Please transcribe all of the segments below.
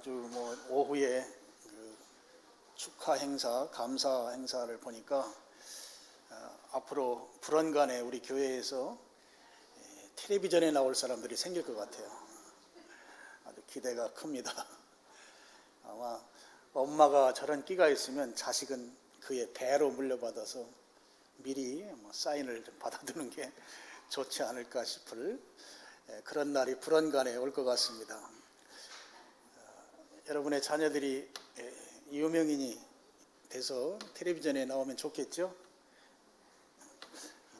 아주 오후에 축하 행사, 감사 행사를 보니까 앞으로 불언간에 우리 교회에서 텔레비전에 나올 사람들이 생길 것 같아요. 아주 기대가 큽니다. 아마 엄마가 저런 끼가 있으면 자식은 그의 배로 물려받아서 미리 사인을 좀 받아두는 게 좋지 않을까 싶을 그런 날이 불언간에 올 것 같습니다. 여러분의 자녀들이 유명인이 돼서 텔레비전에 나오면 좋겠죠?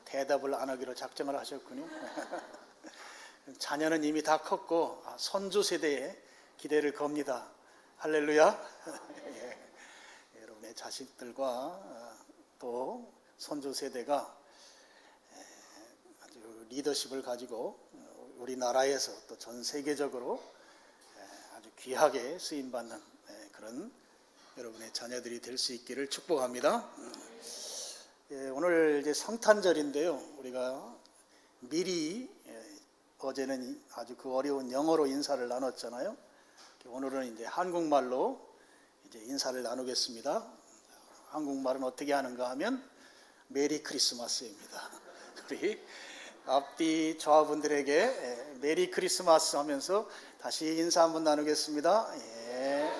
대답을 안 하기로 작정을 하셨군요. 자녀는 이미 다 컸고 손주 세대에 기대를 겁니다. 할렐루야. 예. 여러분의 자식들과 또 손주 세대가 아주 리더십을 가지고 우리나라에서 또 전 세계적으로 아주 귀하게 쓰임받는 그런 여러분의 자녀들이 될 수 있기를 축복합니다. 오늘 이제 성탄절인데요. 우리가 미리 어제는 아주 그 어려운 영어로 인사를 나눴잖아요. 오늘은 이제 한국말로 이제 인사를 나누겠습니다. 한국말은 어떻게 하는가 하면 메리 크리스마스입니다. 우리 앞뒤 좌분들에게 메리 크리스마스 하면서 다시 인사 한번 나누겠습니다. 예.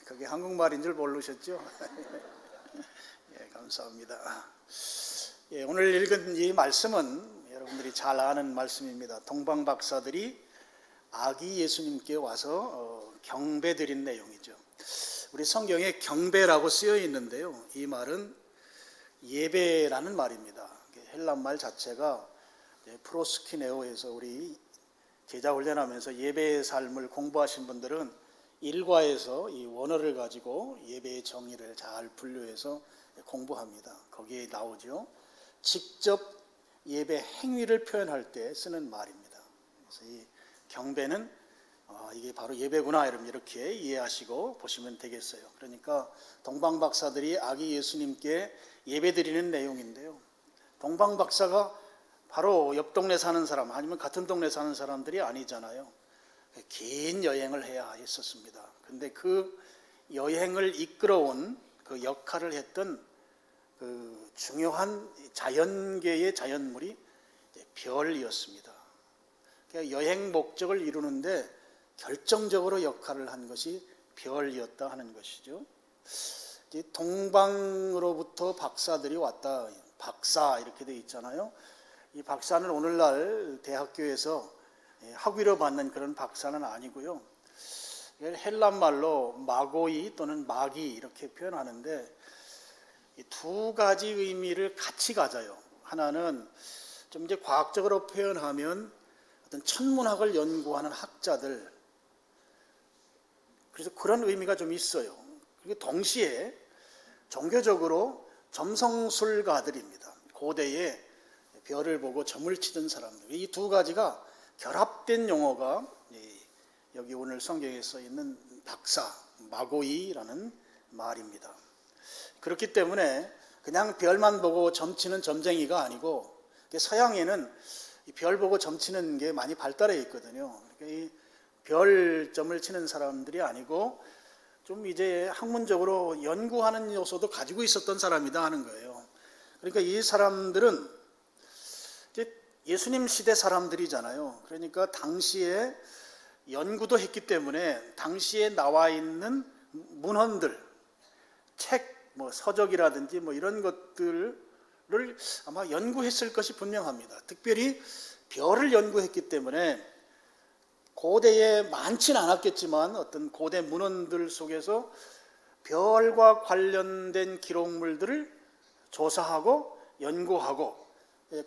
그게 한국말인 줄 모르셨죠? 예, 감사합니다. 예, 오늘 읽은 이 말씀은 여러분들이 잘 아는 말씀입니다. 동방 박사들이 아기 예수님께 와서 경배 드린 내용이죠. 우리 성경에 경배라고 쓰여 있는데요. 이 말은 예배라는 말입니다. 헬란 말 자체가 프로스키네오에서 우리 제자 훈련하면서 예배의 삶을 공부하신 분들은 일과에서 이 원어를 가지고 예배의 정의를 잘 분류해서 공부합니다. 거기에 나오죠. 직접 예배 행위를 표현할 때 쓰는 말입니다. 그래서 이 경배는 이게 바로 예배구나 이렇게 이해하시고 보시면 되겠어요. 그러니까 동방 박사들이 아기 예수님께 예배드리는 내용인데요. 동방 박사가 바로 옆 동네 사는 사람 아니면 같은 동네 사는 사람들이 아니잖아요. 긴 여행을 해야 했었습니다. 근데 그 여행을 이끌어온 그 역할을 했던 그 중요한 자연계의 자연물이 별이었습니다. 그러니까 여행 목적을 이루는데 결정적으로 역할을 한 것이 별이었다 하는 것이죠. 동방으로부터 박사들이 왔다. 박사 이렇게 되어 있잖아요. 이 박사는 오늘날 대학교에서 학위로 받는 그런 박사는 아니고요. 헬란 말로 마고이 또는 마기 이렇게 표현하는데 이 두 가지 의미를 같이 가져요. 하나는 좀 이제 과학적으로 표현하면 어떤 천문학을 연구하는 학자들, 그래서 그런 의미가 좀 있어요. 그리고 동시에 종교적으로 점성술가들입니다. 고대에 별을 보고 점을 치던 사람들. 이 두 가지가 결합된 용어가 여기 오늘 성경에 써 있는 박사, 마고이라는 말입니다. 그렇기 때문에 그냥 별만 보고 점치는 점쟁이가 아니고 서양에는 별 보고 점치는 게 많이 발달해 있거든요. 이 별점을 치는 사람들이 아니고 좀 이제 학문적으로 연구하는 요소도 가지고 있었던 사람이다 하는 거예요. 그러니까 이 사람들은 이제 예수님 시대 사람들이잖아요. 그러니까 당시에 연구도 했기 때문에 당시에 나와 있는 문헌들, 책, 서적이라든지 이런 것들을 아마 연구했을 것이 분명합니다. 특별히 별을 연구했기 때문에 고대에 많지는 않았겠지만 어떤 고대 문헌들 속에서 별과 관련된 기록물들을 조사하고 연구하고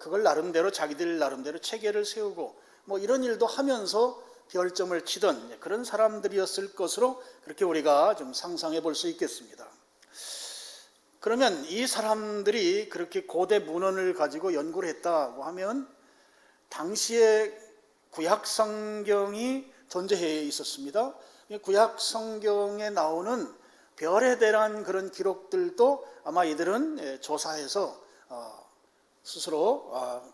그걸 나름대로 자기들 나름대로 체계를 세우고 이런 일도 하면서 별점을 치던 그런 사람들이었을 것으로 그렇게 우리가 좀 상상해 볼 수 있겠습니다. 그러면 이 사람들이 그렇게 고대 문헌을 가지고 연구를 했다고 하면 당시에 구약 성경이 존재해 있었습니다. 구약 성경에 나오는 별에 대한 그런 기록들도 아마 이들은 조사해서 스스로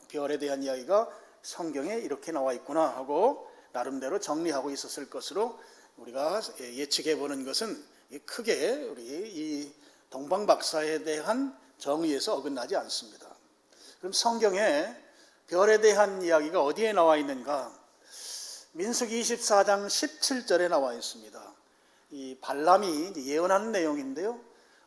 별에 대한 이야기가 성경에 이렇게 나와 있구나 하고 나름대로 정리하고 있었을 것으로 우리가 예측해 보는 것은 크게 우리 이 동방 박사에 대한 정의에서 어긋나지 않습니다. 그럼 성경에 별에 대한 이야기가 어디에 나와 있는가? 민수기 24장 17절에 나와 있습니다. 이 발람이 예언하는 내용인데요.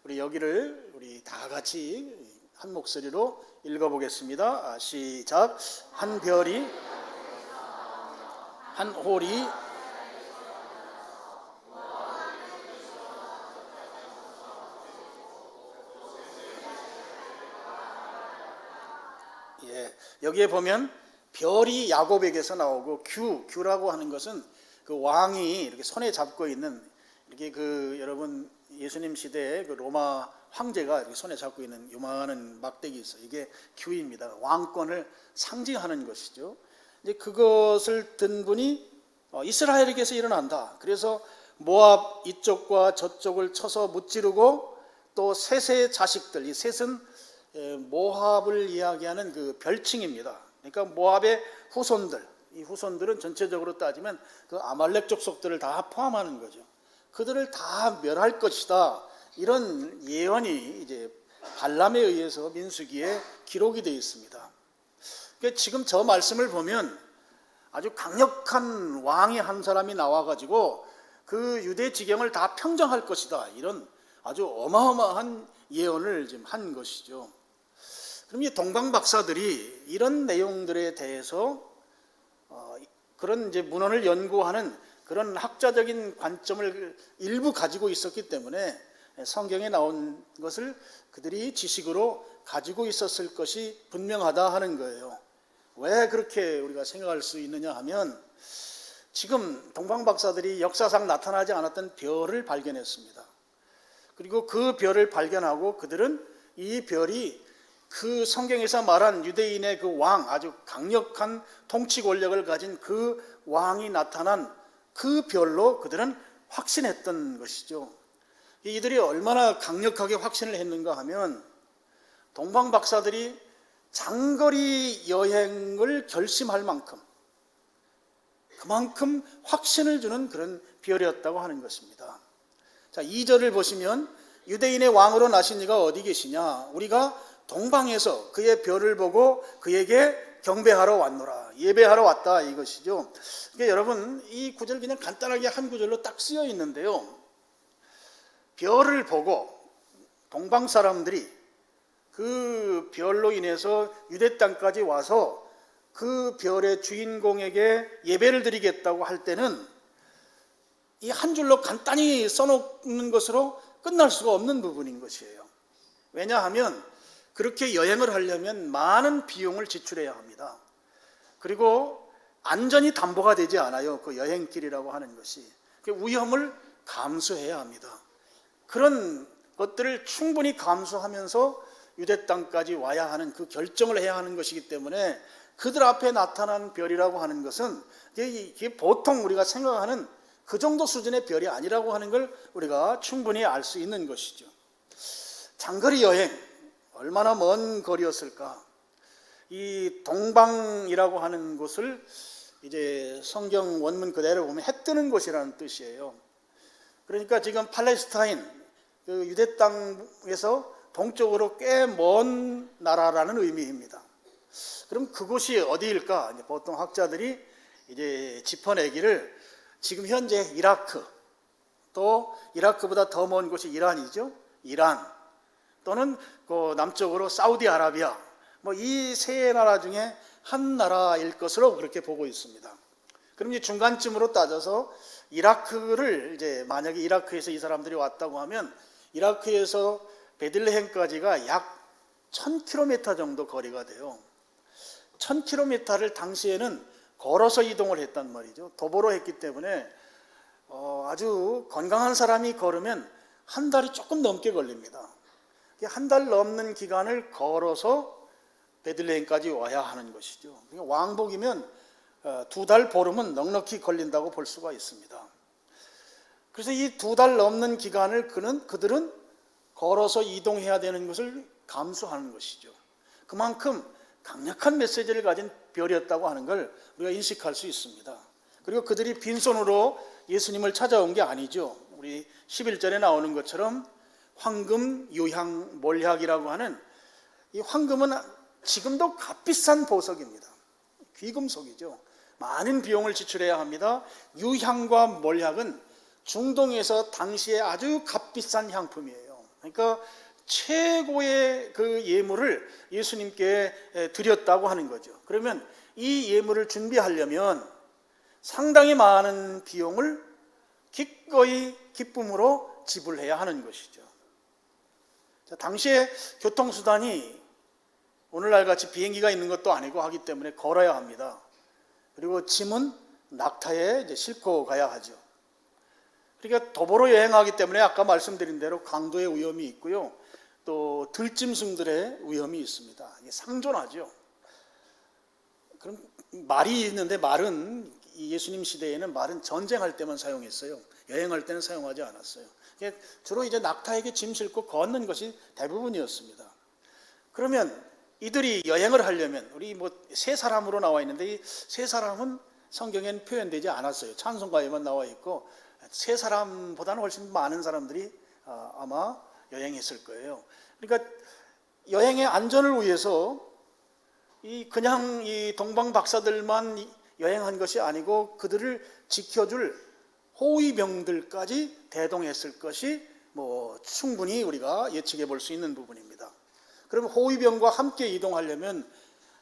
우리 여기를 우리 다 같이 한 목소리로 읽어보겠습니다. 시작. 한 별이 한 홀이 여기에 보면 별이 야곱에게서 나오고 규라고 하는 것은 그 왕이 이렇게 손에 잡고 있는 이렇게 여러분 예수님 시대에 그 로마 황제가 이렇게 손에 잡고 있는 요만한 막대기 있어요. 이게 규입니다. 왕권을 상징하는 것이죠. 이제 그것을 든 분이 이스라엘에게서 일어난다. 그래서 모압 이쪽과 저쪽을 쳐서 무찌르고 또 셋의 자식들, 이 셋은 모압을 이야기하는 그 별칭입니다. 그러니까 모압의 후손들, 이 후손들은 전체적으로 따지면 그 아말렉 족속들을 다 포함하는 거죠. 그들을 다 멸할 것이다. 이런 예언이 이제 발람에 의해서 민수기에 기록이 되어 있습니다. 그러니까 지금 저 말씀을 보면 아주 강력한 왕이 한 사람이 나와가지고 그 유대 지경을 다 평정할 것이다. 이런 아주 어마어마한 예언을 지금 한 것이죠. 그럼 이 동방 박사들이 이런 내용들에 대해서 그런 이제 문헌을 연구하는 그런 학자적인 관점을 일부 가지고 있었기 때문에 성경에 나온 것을 그들이 지식으로 가지고 있었을 것이 분명하다 하는 거예요. 왜 그렇게 우리가 생각할 수 있느냐 하면 지금 동방 박사들이 역사상 나타나지 않았던 별을 발견했습니다. 그리고 그 별을 발견하고 그들은 이 별이 그 성경에서 말한 유대인의 그 왕, 아주 강력한 통치 권력을 가진 그 왕이 나타난 그 별로 그들은 확신했던 것이죠. 이들이 얼마나 강력하게 확신을 했는가 하면 동방 박사들이 장거리 여행을 결심할 만큼 그만큼 확신을 주는 그런 별이었다고 하는 것입니다. 자, 2절을 보시면 유대인의 왕으로 나신 이가 어디 계시냐? 우리가 동방에서 그의 별을 보고 그에게 경배하러 왔노라. 예배하러 왔다 이것이죠. 그러니까 여러분 이 구절 그냥 간단하게 한 구절로 딱 쓰여 있는데요. 별을 보고 동방 사람들이 그 별로 인해서 유대 땅까지 와서 그 별의 주인공에게 예배를 드리겠다고 할 때는 이 한 줄로 간단히 써놓는 것으로 끝날 수가 없는 부분인 것이에요. 왜냐하면 그렇게 여행을 하려면 많은 비용을 지출해야 합니다. 그리고 안전이 담보가 되지 않아요. 그 여행길이라고 하는 것이. 위험을 감수해야 합니다. 그런 것들을 충분히 감수하면서 유대 땅까지 와야 하는 그 결정을 해야 하는 것이기 때문에 그들 앞에 나타난 별이라고 하는 것은 이게 보통 우리가 생각하는 그 정도 수준의 별이 아니라고 하는 걸 우리가 충분히 알 수 있는 것이죠. 장거리 여행, 얼마나 먼 거리였을까? 이 동방이라고 하는 곳을 이제 성경 원문 그대로 보면 해 뜨는 곳이라는 뜻이에요. 그러니까 지금 팔레스타인, 그 유대 땅에서 동쪽으로 꽤 먼 나라라는 의미입니다. 그럼 그곳이 어디일까? 이제 보통 학자들이 이제 짚어내기를 지금 현재 이라크, 또 이라크보다 더 먼 곳이 이란이죠. 이란 또는 그 남쪽으로 사우디아라비아, 뭐 이 세 나라 중에 한 나라일 것으로 그렇게 보고 있습니다. 그럼 이제 중간쯤으로 따져서 이라크를 이제 만약에 이라크에서 이 사람들이 왔다고 하면 이라크에서 베들레헴까지가 약 1000km 정도 거리가 돼요. 1000km를 당시에는 걸어서 이동을 했단 말이죠. 도보로 했기 때문에 아주 건강한 사람이 걸으면 한 달이 조금 넘게 걸립니다. 한 달 넘는 기간을 걸어서 베들레헴까지 와야 하는 것이죠. 왕복이면 2달 보름은 넉넉히 걸린다고 볼 수가 있습니다. 그래서 이 2달 넘는 기간을 그들은 걸어서 이동해야 되는 것을 감수하는 것이죠. 그만큼 강력한 메시지를 가진 별이었다고 하는 걸 우리가 인식할 수 있습니다. 그리고 그들이 빈손으로 예수님을 찾아온 게 아니죠. 우리 11절에 나오는 것처럼 황금, 유향, 몰약이라고 하는 이 황금은 지금도 값비싼 보석입니다. 귀금속이죠. 많은 비용을 지출해야 합니다. 유향과 몰약은 중동에서 당시에 아주 값비싼 향품이에요. 그러니까 최고의 그 예물을 예수님께 드렸다고 하는 거죠. 그러면 이 예물을 준비하려면 상당히 많은 비용을 기꺼이 기쁨으로 지불해야 하는 것이죠. 당시에 교통수단이 오늘날 같이 비행기가 있는 것도 아니고 하기 때문에 걸어야 합니다. 그리고 짐은 낙타에 이제 싣고 가야 하죠. 그러니까 도보로 여행하기 때문에 아까 말씀드린 대로 강도의 위험이 있고요. 또 들짐승들의 위험이 있습니다. 이게 상존하죠. 그럼 말이 있는데 말은 예수님 시대에는 말은 전쟁할 때만 사용했어요. 여행할 때는 사용하지 않았어요. 주로 이제 낙타에게 짐 싣고 걷는 것이 대부분이었습니다. 그러면 이들이 여행을 하려면 우리 세 사람으로 나와 있는데 이 세 사람은 성경에는 표현되지 않았어요. 찬송가에만 나와 있고 세 사람보다는 훨씬 많은 사람들이 아마 여행했을 거예요. 그러니까 여행의 안전을 위해서 그냥 이 동방 박사들만 여행한 것이 아니고 그들을 지켜줄 호위병들까지 대동했을 것이 충분히 우리가 예측해 볼 수 있는 부분입니다. 그럼 호위병과 함께 이동하려면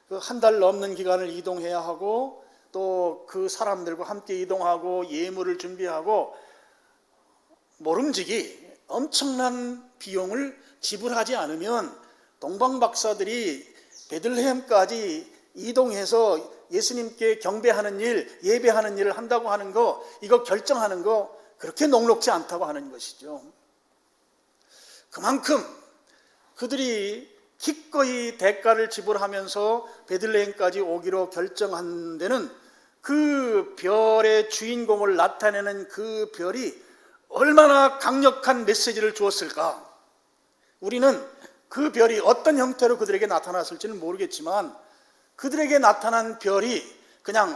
그 한 달 넘는 기간을 이동해야 하고 또 그 사람들과 함께 이동하고 예물을 준비하고 모름지기 엄청난 비용을 지불하지 않으면 동방 박사들이 베들레헴까지 이동해서 예수님께 경배하는 일, 예배하는 일을 한다고 하는 거, 이거 결정하는 거 그렇게 녹록지 않다고 하는 것이죠. 그만큼 그들이 기꺼이 대가를 지불하면서 베들레헴까지 오기로 결정한 데는 그 별의 주인공을 나타내는 그 별이 얼마나 강력한 메시지를 주었을까. 우리는 그 별이 어떤 형태로 그들에게 나타났을지는 모르겠지만 그들에게 나타난 별이 그냥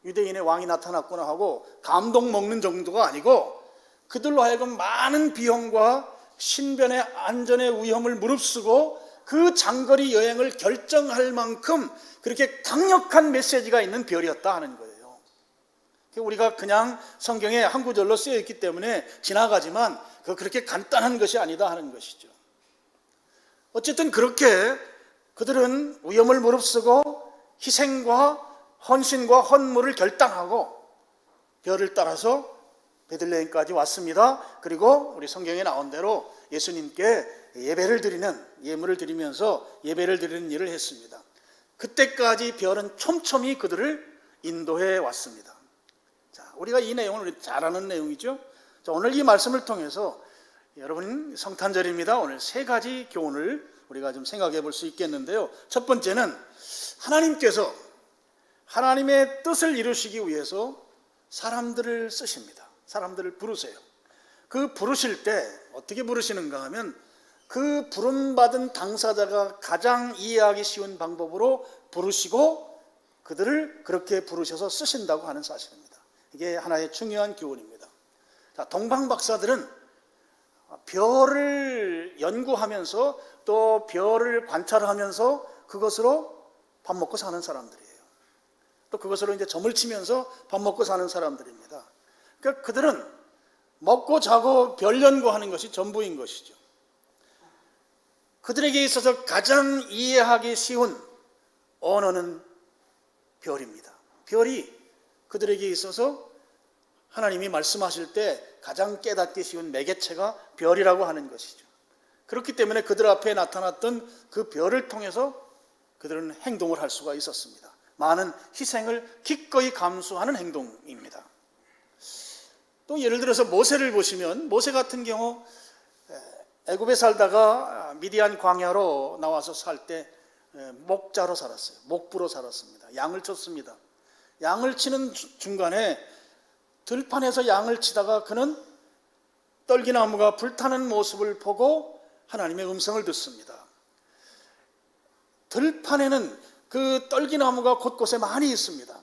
유대인의 왕이 나타났구나 하고 감동 먹는 정도가 아니고 그들로 하여금 많은 비용과 신변의 안전의 위험을 무릅쓰고 그 장거리 여행을 결정할 만큼 그렇게 강력한 메시지가 있는 별이었다 하는 거예요. 우리가 그냥 성경에 한 구절로 쓰여 있기 때문에 지나가지만 그렇게 간단한 것이 아니다 하는 것이죠. 어쨌든 그렇게 그들은 위험을 무릅쓰고 희생과 헌신과 헌물을 결단하고 별을 따라서 베들레헴까지 왔습니다. 그리고 우리 성경에 나온 대로 예수님께 예배를 드리는, 예물을 드리면서 예배를 드리는 일을 했습니다. 그때까지 별은 촘촘히 그들을 인도해 왔습니다. 자, 우리가 이 내용을 잘 아는 내용이죠. 자, 오늘 이 말씀을 통해서 여러분 성탄절입니다. 오늘 세 가지 교훈을 우리가 좀 생각해 볼 수 있겠는데요. 첫 번째는 하나님께서 하나님의 뜻을 이루시기 위해서 사람들을 쓰십니다. 사람들을 부르세요. 그 부르실 때 어떻게 부르시는가 하면 그 부름받은 당사자가 가장 이해하기 쉬운 방법으로 부르시고 그들을 그렇게 부르셔서 쓰신다고 하는 사실입니다. 이게 하나의 중요한 교훈입니다. 자, 동방 박사들은 별을 연구하면서 또 별을 관찰하면서 그것으로 밥 먹고 사는 사람들이에요. 또 그것으로 이제 점을 치면서 밥 먹고 사는 사람들입니다. 그러니까 그들은 먹고 자고 별 연구하는 것이 전부인 것이죠. 그들에게 있어서 가장 이해하기 쉬운 언어는 별입니다. 별이 그들에게 있어서 하나님이 말씀하실 때 가장 깨닫기 쉬운 매개체가 별이라고 하는 것이죠. 그렇기 때문에 그들 앞에 나타났던 그 별을 통해서 그들은 행동을 할 수가 있었습니다. 많은 희생을 기꺼이 감수하는 행동입니다. 또 예를 들어서 모세를 보시면 모세 같은 경우 애굽에 살다가 미디안 광야로 나와서 살 때 목자로 살았어요. 목부로 살았습니다. 양을 쳤습니다. 양을 치는 중간에 들판에서 양을 치다가 그는 떨기나무가 불타는 모습을 보고 하나님의 음성을 듣습니다. 들판에는 그 떨기나무가 곳곳에 많이 있습니다.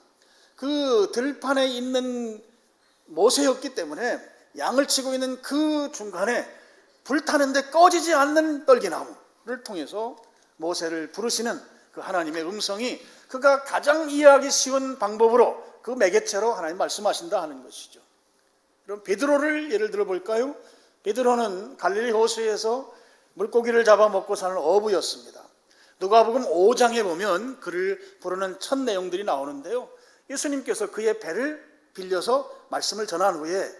그 들판에 있는 모세였기 때문에 양을 치고 있는 그 중간에 불타는데 꺼지지 않는 떨기나무를 통해서 모세를 부르시는 그 하나님의 음성이 그가 가장 이해하기 쉬운 방법으로 그 매개체로 하나님 말씀하신다 하는 것이죠. 그럼 베드로를 예를 들어 볼까요? 베드로는 갈릴리 호수에서 물고기를 잡아먹고 사는 어부였습니다. 누가복음 5장에 보면 그를 부르는 첫 내용들이 나오는데요, 예수님께서 그의 배를 빌려서 말씀을 전한 후에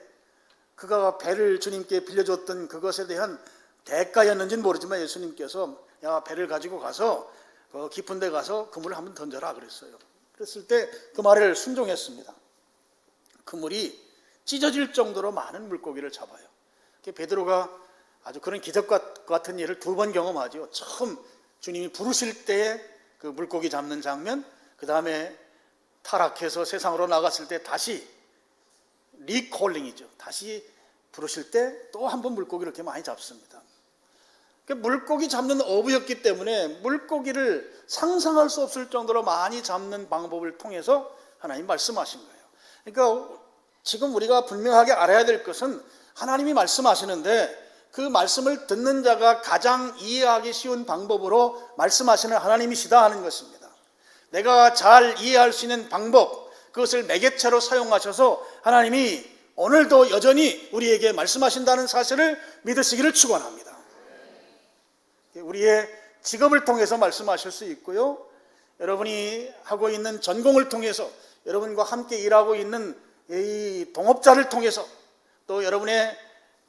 그가 배를 주님께 빌려줬던 그것에 대한 대가였는지는 모르지만 예수님께서 야, 배를 가지고 가서 그 깊은 데 가서 그물을 한번 던져라 그랬어요. 그랬을 때 그 말을 순종했습니다. 그물이 찢어질 정도로 많은 물고기를 잡아요. 베드로가 아주 그런 기적 같은 일을 2번 경험하죠. 처음 주님이 부르실 때의 그 물고기 잡는 장면, 그 다음에 타락해서 세상으로 나갔을 때 다시 리콜링이죠. 다시 부르실 때 또 한 번 물고기를 이렇게 많이 잡습니다. 물고기 잡는 어부였기 때문에 물고기를 상상할 수 없을 정도로 많이 잡는 방법을 통해서 하나님 말씀하신 거예요. 그러니까 지금 우리가 분명하게 알아야 될 것은 하나님이 말씀하시는데 그 말씀을 듣는 자가 가장 이해하기 쉬운 방법으로 말씀하시는 하나님이시다 하는 것입니다. 내가 잘 이해할 수 있는 방법, 그것을 매개체로 사용하셔서 하나님이 오늘도 여전히 우리에게 말씀하신다는 사실을 믿으시기를 축원합니다. 우리의 직업을 통해서 말씀하실 수 있고요, 여러분이 하고 있는 전공을 통해서, 여러분과 함께 일하고 있는 이 동업자를 통해서, 또 여러분의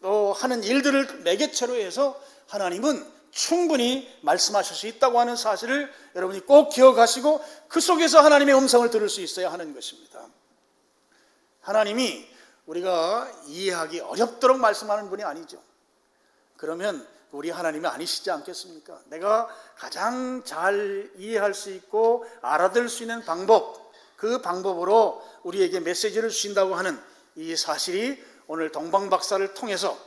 또 하는 일들을 매개체로 해서 하나님은 충분히 말씀하실 수 있다고 하는 사실을 여러분이 꼭 기억하시고 그 속에서 하나님의 음성을 들을 수 있어야 하는 것입니다. 하나님이 우리가 이해하기 어렵도록 말씀하는 분이 아니죠. 그러면 우리 하나님이 아니시지 않겠습니까? 내가 가장 잘 이해할 수 있고 알아들 수 있는 방법, 그 방법으로 우리에게 메시지를 주신다고 하는 이 사실이 오늘 동방박사를 통해서,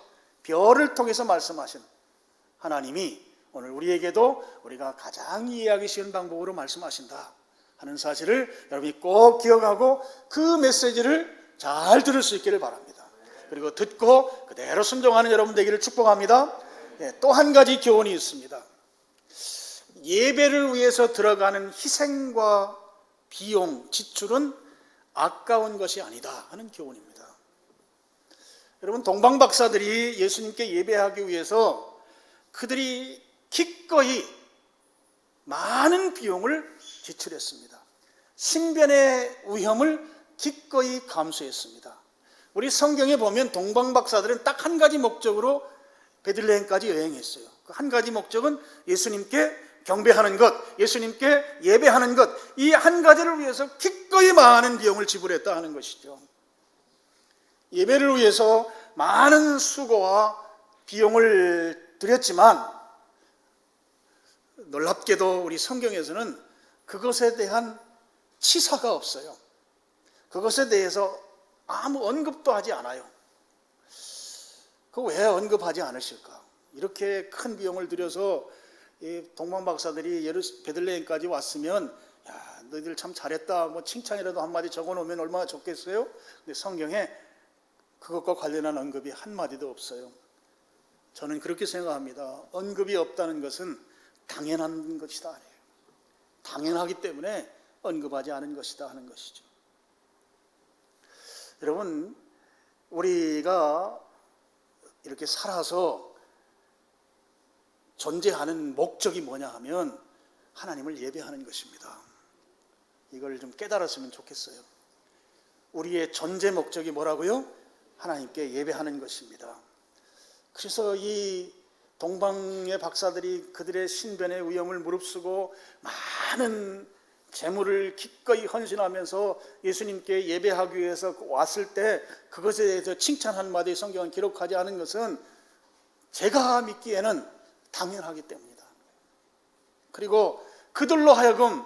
별을 통해서 말씀하신 하나님이 오늘 우리에게도 우리가 가장 이해하기 쉬운 방법으로 말씀하신다 하는 사실을 여러분이 꼭 기억하고 그 메시지를 잘 들을 수 있기를 바랍니다. 그리고 듣고 그대로 순종하는 여러분 되기를 축복합니다. 또 한 가지 교훈이 있습니다. 예배를 위해서 들어가는 희생과 비용, 지출은 아까운 것이 아니다 하는 교훈입니다. 여러분, 동방박사들이 예수님께 예배하기 위해서 그들이 기꺼이 많은 비용을 지출했습니다. 신변의 위험을 기꺼이 감수했습니다. 우리 성경에 보면 동방박사들은 딱 한 가지 목적으로 베들레헴까지 여행했어요. 그 한 가지 목적은 예수님께 경배하는 것, 예수님께 예배하는 것, 이 한 가지를 위해서 기꺼이 많은 비용을 지불했다 하는 것이죠. 예배를 위해서 많은 수고와 비용을 들였지만 놀랍게도 우리 성경에서는 그것에 대한 치사가 없어요. 그것에 대해서 아무 언급도 하지 않아요. 그 왜 언급하지 않으실까? 이렇게 큰 비용을 들여서 이 동방박사들이 베들레헴까지 왔으면 야, 너희들 참 잘했다, 뭐 칭찬이라도 한마디 적어놓으면 얼마나 좋겠어요? 근데 성경에 그것과 관련한 언급이 한마디도 없어요. 저는 그렇게 생각합니다. 언급이 없다는 것은 당연한 것이다. 당연하기 때문에 언급하지 않은 것이다 하는 것이죠. 여러분, 우리가 이렇게 살아서 존재하는 목적이 뭐냐 하면 하나님을 예배하는 것입니다. 이걸 좀 깨달았으면 좋겠어요. 우리의 존재 목적이 뭐라고요? 하나님께 예배하는 것입니다. 그래서 이 동방의 박사들이 그들의 신변의 위험을 무릅쓰고 많은 재물을 기꺼이 헌신하면서 예수님께 예배하기 위해서 왔을 때 그것에 대해서 칭찬 한마디 성경은 기록하지 않은 것은 제가 믿기에는 당연하기 때문이다. 그리고 그들로 하여금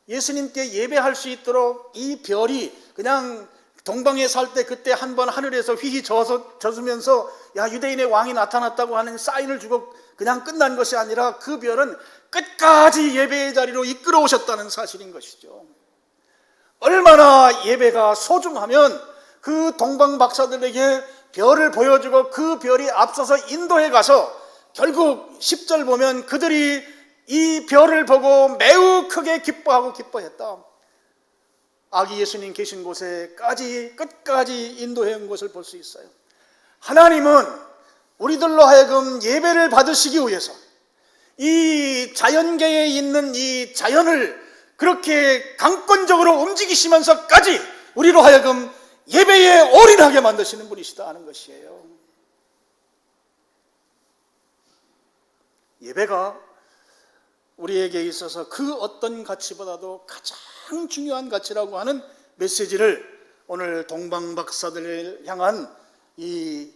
예수님께 예배할 수 있도록 이 별이 그냥 동방에 살 때 그때 한 번 하늘에서 휘휘 젖으면서 야, 유대인의 왕이 나타났다고 하는 사인을 주고 그냥 끝난 것이 아니라 그 별은 끝까지 예배의 자리로 이끌어 오셨다는 사실인 것이죠. 얼마나 예배가 소중하면 그 동방 박사들에게 별을 보여주고 그 별이 앞서서 인도에 가서 결국 10절 보면 그들이 이 별을 보고 매우 크게 기뻐하고 기뻐했다. 아기 예수님 계신 곳에까지 끝까지 인도해 온 것을 볼 수 있어요. 하나님은 우리들로 하여금 예배를 받으시기 위해서 이 자연계에 있는 이 자연을 그렇게 강권적으로 움직이시면서까지 우리로 하여금 예배에 올인하게 만드시는 분이시다 하는 것이에요. 예배가 우리에게 있어서 그 어떤 가치보다도 가장 중요한 가치라고 하는 메시지를 오늘 동방 박사들을 향한 이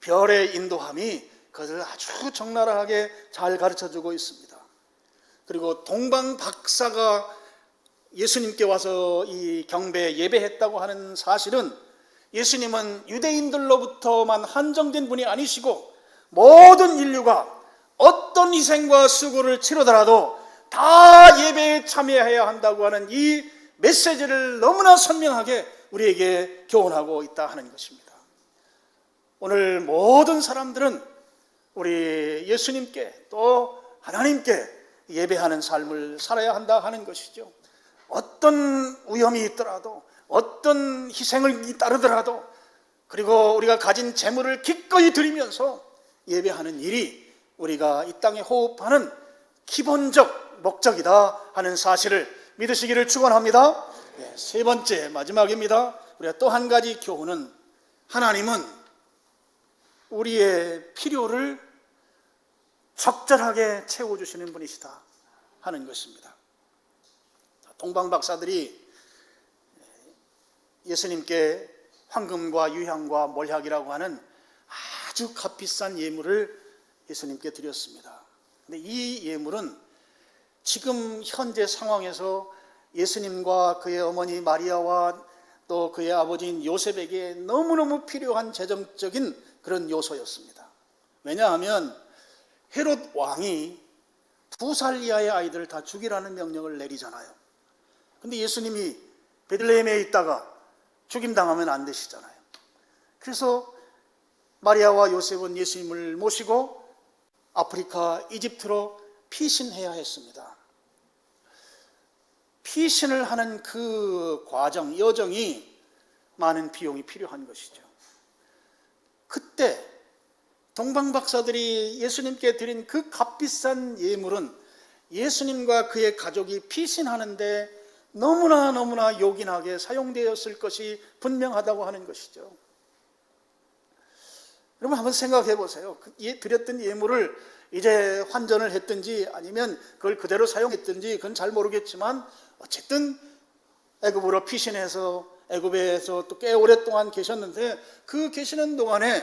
별의 인도함이 그것을 아주 적나라하게 잘 가르쳐주고 있습니다. 그리고 동방 박사가 예수님께 와서 이 경배 예배했다고 하는 사실은 예수님은 유대인들로부터만 한정된 분이 아니시고 모든 인류가 어떤 희생과 수고를 치르더라도 다 예배에 참여해야 한다고 하는 이 메시지를 너무나 선명하게 우리에게 교훈하고 있다 하는 것입니다. 오늘 모든 사람들은 우리 예수님께 또 하나님께 예배하는 삶을 살아야 한다 하는 것이죠. 어떤 위험이 있더라도 어떤 희생을 따르더라도 그리고 우리가 가진 재물을 기꺼이 드리면서 예배하는 일이 우리가 이 땅에 호흡하는 기본적 목적이다 하는 사실을 믿으시기를 축원합니다. 세 번째 마지막입니다. 우리가 또 한 가지 교훈은 하나님은 우리의 필요를 적절하게 채워주시는 분이시다 하는 것입니다. 동방 박사들이 예수님께 황금과 유향과 몰약이라고 하는 아주 값비싼 예물을 예수님께 드렸습니다. 근데 이 예물은 지금 현재 상황에서 예수님과 그의 어머니 마리아와 또 그의 아버지인 요셉에게 너무너무 필요한 재정적인 그런 요소였습니다. 왜냐하면 헤롯 왕이 2살 이하의 아이들을 다 죽이라는 명령을 내리잖아요. 근데 예수님이 베들레헴에 있다가 죽임당하면 안 되시잖아요. 그래서 마리아와 요셉은 예수님을 모시고 아프리카 이집트로 피신해야 했습니다. 피신을 하는 그 과정, 여정이 많은 비용이 필요한 것이죠. 그때 동방 박사들이 예수님께 드린 그 값비싼 예물은 예수님과 그의 가족이 피신하는데 너무나 요긴하게 사용되었을 것이 분명하다고 하는 것이죠. 여러분 한번 생각해 보세요. 드렸던 예물을 이제 환전을 했든지 아니면 그걸 그대로 사용했든지 그건 잘 모르겠지만 어쨌든 애굽으로 피신해서 애굽에서 또 꽤 오랫동안 계셨는데 그 계시는 동안에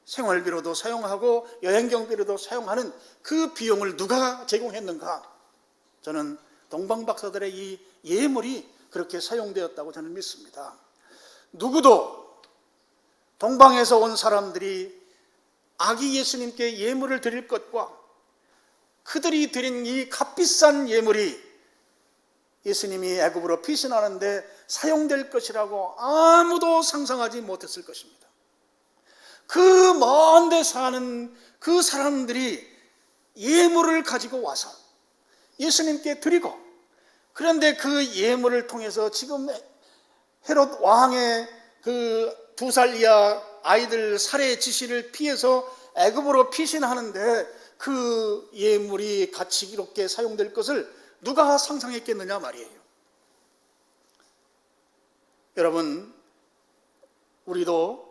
생활비로도 사용하고 여행경비로도 사용하는 그 비용을 누가 제공했는가? 저는 동방 박사들의 이 예물이 그렇게 사용되었다고 저는 믿습니다. 누구도 동방에서 온 사람들이 아기 예수님께 예물을 드릴 것과 그들이 드린 이 값비싼 예물이 예수님이 애굽으로 피신하는데 사용될 것이라고 아무도 상상하지 못했을 것입니다. 그 먼 데 사는 그 사람들이 예물을 가지고 와서 예수님께 드리고, 그런데 그 예물을 통해서 지금 헤롯 왕의 그 2살 이하 아이들 살해 지시를 피해서 애굽으로 피신하는데 그 예물이 가치롭게 사용될 것을 누가 상상했겠느냐 말이에요. 여러분, 우리도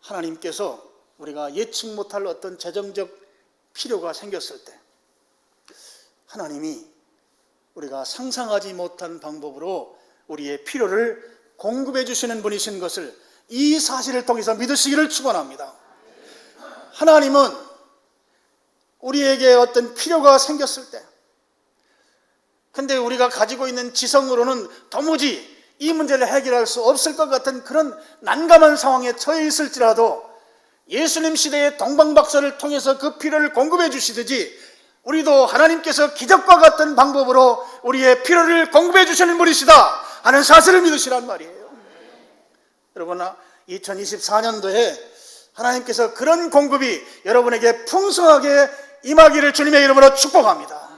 하나님께서 우리가 예측 못할 어떤 재정적 필요가 생겼을 때 하나님이 우리가 상상하지 못한 방법으로 우리의 필요를 공급해 주시는 분이신 것을 이 사실을 통해서 믿으시기를 축원합니다. 하나님은 우리에게 어떤 필요가 생겼을 때, 근데 우리가 가지고 있는 지성으로는 도무지 이 문제를 해결할 수 없을 것 같은 그런 난감한 상황에 처해 있을지라도 예수님 시대의 동방박사를 통해서 그 필요를 공급해 주시듯이 우리도 하나님께서 기적과 같은 방법으로 우리의 필요를 공급해 주시는 분이시다 하는 사실을 믿으시란 말이에요. 여러분, 2024년도에 하나님께서 그런 공급이 여러분에게 풍성하게 임하기를 주님의 이름으로 축복합니다.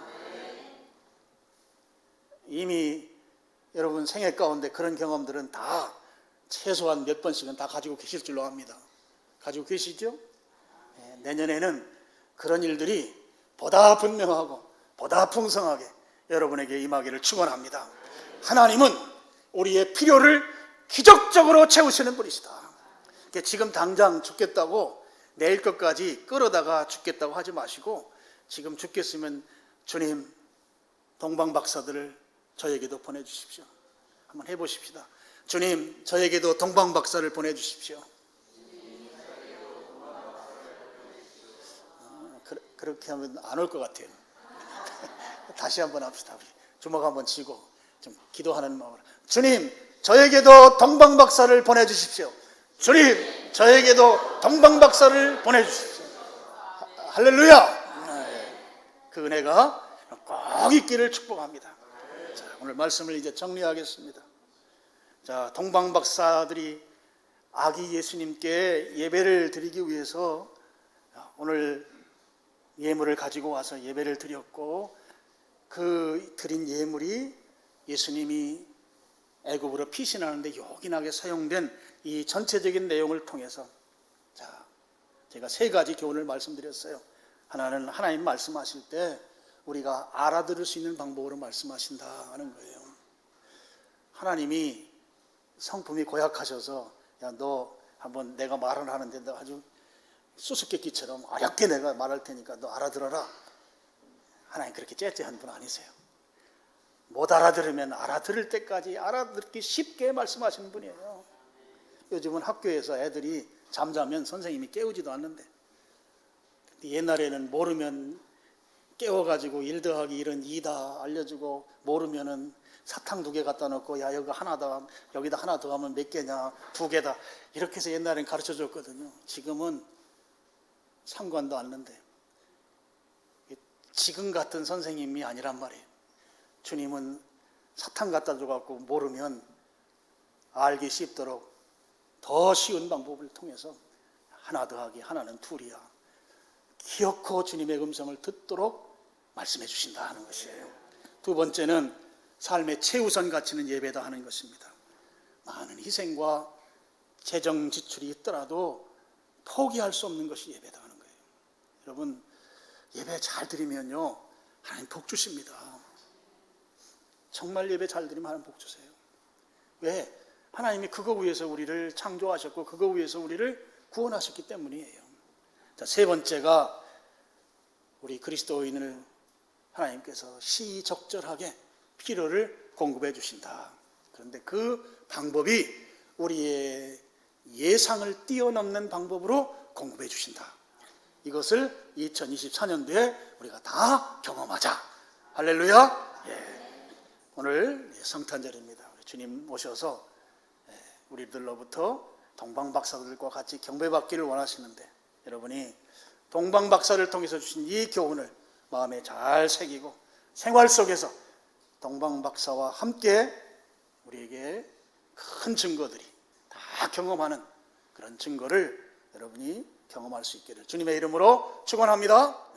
이미 여러분 생애 가운데 그런 경험들은 다 최소한 몇 번씩은 다 가지고 계실 줄로 압니다. 가지고 계시죠? 내년에는 그런 일들이 보다 분명하고 보다 풍성하게 여러분에게 임하기를 축원합니다. 하나님은 우리의 필요를 기적적으로 채우시는 분이시다. 지금 당장 죽겠다고 내일 것까지 끌어다가 죽겠다고 하지 마시고, 지금 죽겠으면 주님, 동방박사들을 저에게도 보내주십시오. 한번 해보십시다. 주님, 저에게도 동방박사를 보내주십시오. 그렇게 하면 안 올 것 같아요. 다시 한번 합시다. 주먹 한번 쥐고 좀 기도하는 마음으로, 주님, 저에게도 동방박사를 보내주십시오. 주님, 저에게도 동방박사를 보내주십시오. 할렐루야. 그 은혜가 꼭 있기를 축복합니다. 자, 오늘 말씀을 이제 정리하겠습니다. 자, 동방박사들이 아기 예수님께 예배를 드리기 위해서 오늘 예물을 가지고 와서 예배를 드렸고, 그 드린 예물이 예수님이 애굽으로 피신하는데 요긴하게 사용된 이 전체적인 내용을 통해서, 자, 제가 세 가지 교훈을 말씀드렸어요. 하나는 하나님 말씀하실 때 우리가 알아들을 수 있는 방법으로 말씀하신다 하는 거예요. 하나님이 성품이 고약하셔서, 야, 너 한번 내가 말을 하는데 너 아주 수수께끼처럼 어렵게 내가 말할 테니까 너 알아들어라. 하나님 그렇게 째째한 분 아니세요. 못 알아들으면 알아들을 때까지 알아듣기 쉽게 말씀하시는 분이에요. 요즘은 학교에서 애들이 잠자면 선생님이 깨우지도 않는데, 옛날에는 모르면 깨워가지고 1 더하기 1은 2다 알려주고, 모르면은 사탕 2개 갖다 놓고, 야, 여기 하나 더, 여기다 하나 더 하면 몇 개냐, 2개다, 이렇게 해서 옛날엔 가르쳐 줬거든요. 지금은 상관도 않는데, 지금 같은 선생님이 아니란 말이에요. 주님은 사탕 갖다 줘갖고 모르면 알기 쉽도록 더 쉬운 방법을 통해서 하나 더하기 하나는 2이야, 기어코 주님의 음성을 듣도록 말씀해 주신다 하는 것이에요. 두 번째는 삶의 최우선 가치는 예배다 하는 것입니다. 많은 희생과 재정 지출이 있더라도 포기할 수 없는 것이 예배다 하는 거예요. 여러분, 예배 잘 드리면요, 하나님 복 주십니다. 정말 예배 잘 드리면 하나님 복 주세요. 왜? 하나님이 그거 위해서 우리를 창조하셨고 그거 위해서 우리를 구원하셨기 때문이에요. 자, 세 번째가 우리 그리스도인을 하나님께서 시적절하게 필요를 공급해 주신다. 그런데 그 방법이 우리의 예상을 뛰어넘는 방법으로 공급해 주신다. 이것을 2024년도에 우리가 다 경험하자. 할렐루야. 오늘 성탄절입니다. 주님 오셔서 우리들로부터 동방박사들과 같이 경배받기를 원하시는데, 여러분이 동방박사를 통해서 주신 이 교훈을 마음에 잘 새기고 생활 속에서 동방박사와 함께 우리에게 큰 증거들이 다 경험하는 그런 증거를 여러분이 경험할 수 있기를 주님의 이름으로 축원합니다.